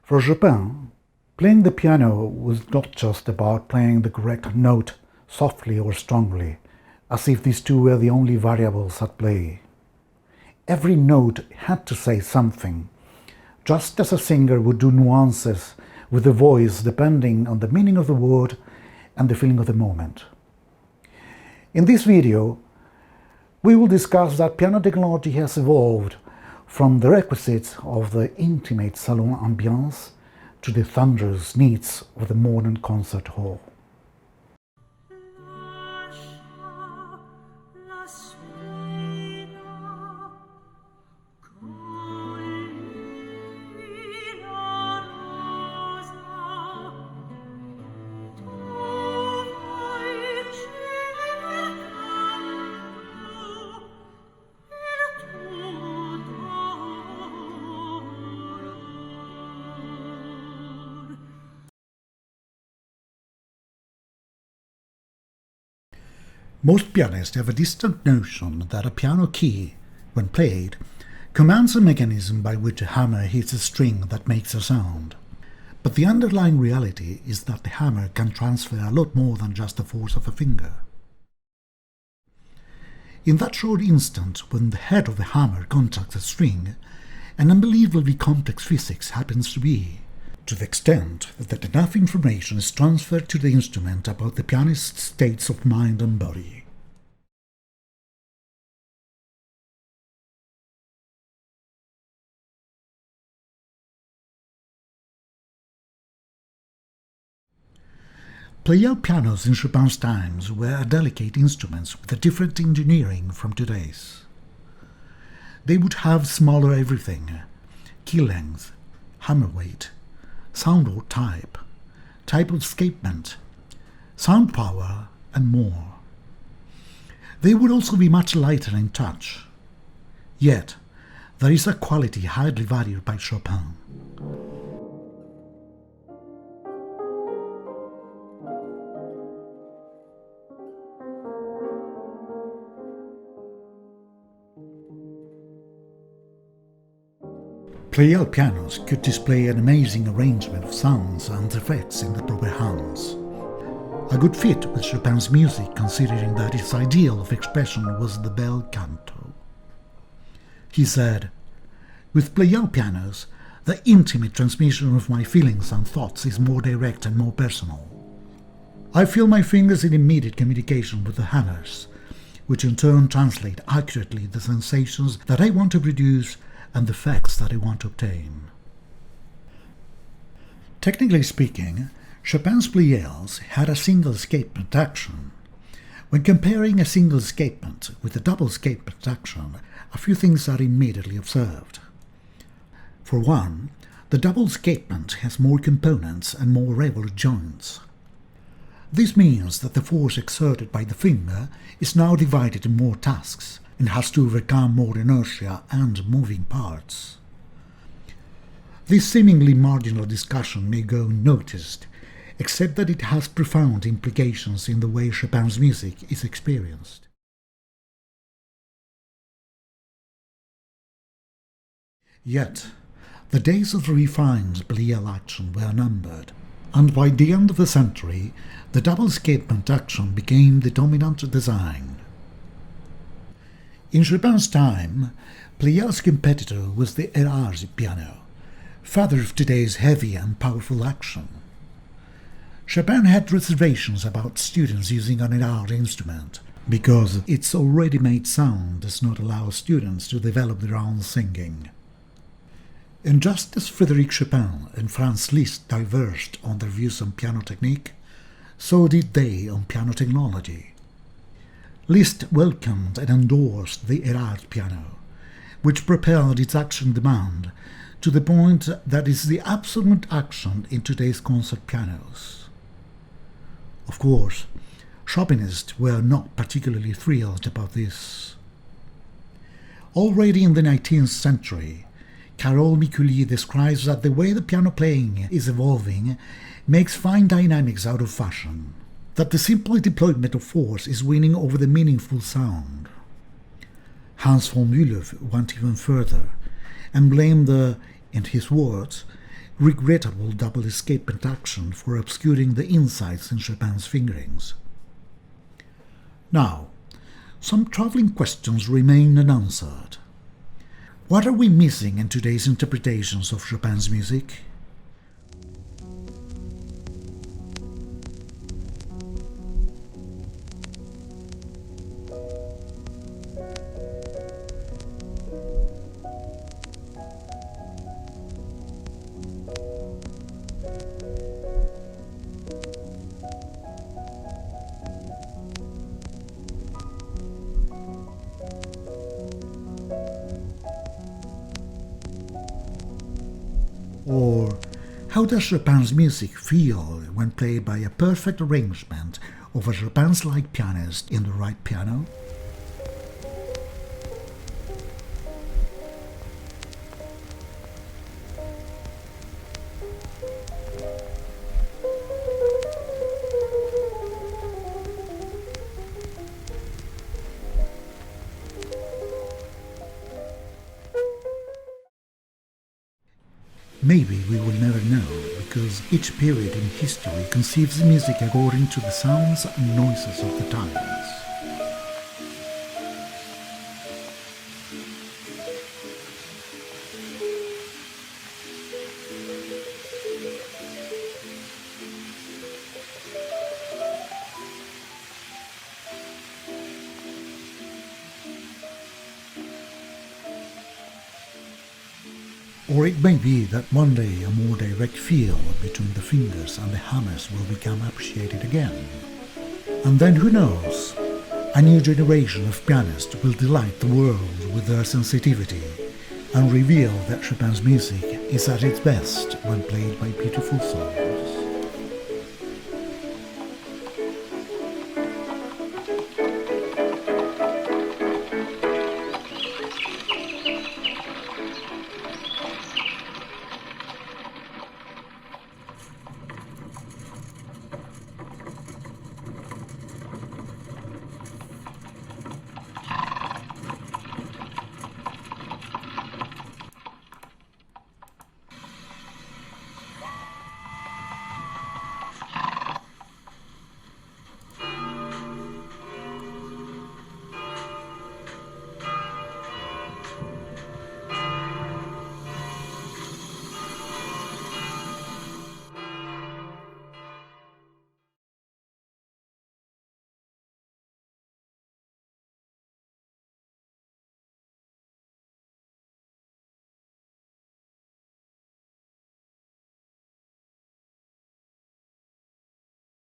For Chopin, playing the piano was not just about playing the correct note softly or strongly, as if these two were the only variables at play. Every note had to say something, just as a singer would do nuances with the voice depending on the meaning of the word and the feeling of the moment. In this video, we will discuss that piano technology has evolved from the requisites of the intimate salon ambiance to the thunderous needs of the modern concert hall. Most pianists have a distant notion that a piano key, when played, commands a mechanism by which a hammer hits a string that makes a sound. But the underlying reality is that the hammer can transfer a lot more than just the force of a finger. In that short instant when the head of the hammer contacts a string, an unbelievably complex physics happens to be, to the extent that enough information is transferred to the instrument about the pianist's states of mind and body. Pleyel pianos in Chopin's times were delicate instruments with a different engineering from today's. They would have smaller everything: key length, hammer weight, soundboard type of escapement, sound power, and more. They would also be much lighter in touch. Yet, there is a quality highly valued by Chopin. Pleyel pianos could display an amazing arrangement of sounds and effects in the proper hands. A good fit with Chopin's music, considering that his ideal of expression was the bel canto. He said, "With Pleyel pianos, the intimate transmission of my feelings and thoughts is more direct and more personal. I feel my fingers in immediate communication with the hammers, which in turn translate accurately the sensations that I want to produce and the effects that I want to obtain." Technically speaking, Chopin's Pleyels had a single escapement action. When comparing a single escapement with a double escapement action, a few things are immediately observed. For one, the double escapement has more components and more revolute joints. This means that the force exerted by the finger is now divided in more tasks, and has to overcome more inertia and moving parts. This seemingly marginal discussion may go unnoticed, except that it has profound implications in the way Chopin's music is experienced. Yet, the days of refined Pleyel action were numbered, and by the end of the century, the double escapement action became the dominant design. In Chopin's time, Pleyel's competitor was the Erard piano, father of today's heavy and powerful action. Chopin had reservations about students using an Erard instrument, because its already made sound does not allow students to develop their own singing. And just as Frédéric Chopin and Franz Liszt diverged on their views on piano technique, so did they on piano technology. Liszt welcomed and endorsed the Erard piano, which propelled its action demand to the point that it's the absolute action in today's concert pianos. Of course, Chopinists were not particularly thrilled about this. Already in the 19th century, Carole Miculy describes that the way the piano playing is evolving makes fine dynamics out of fashion, that the simple deployment of force is winning over the meaningful sound. Hans von Bülow went even further and blamed the, in his words, regrettable double escapement action for obscuring the insights in Chopin's fingerings. Now, some troubling questions remain unanswered. What are we missing in today's interpretations of Chopin's music? Or how does Chopin's music feel when played by a perfect arrangement of a Chopin's-like pianist in the right piano? Maybe we will never know, because each period in history conceives music according to the sounds and noises of the times. Or it may be that one day a more direct feel between the fingers and the hammers will become appreciated again. And then who knows, a new generation of pianists will delight the world with their sensitivity and reveal that Chopin's music is at its best when played by beautiful souls.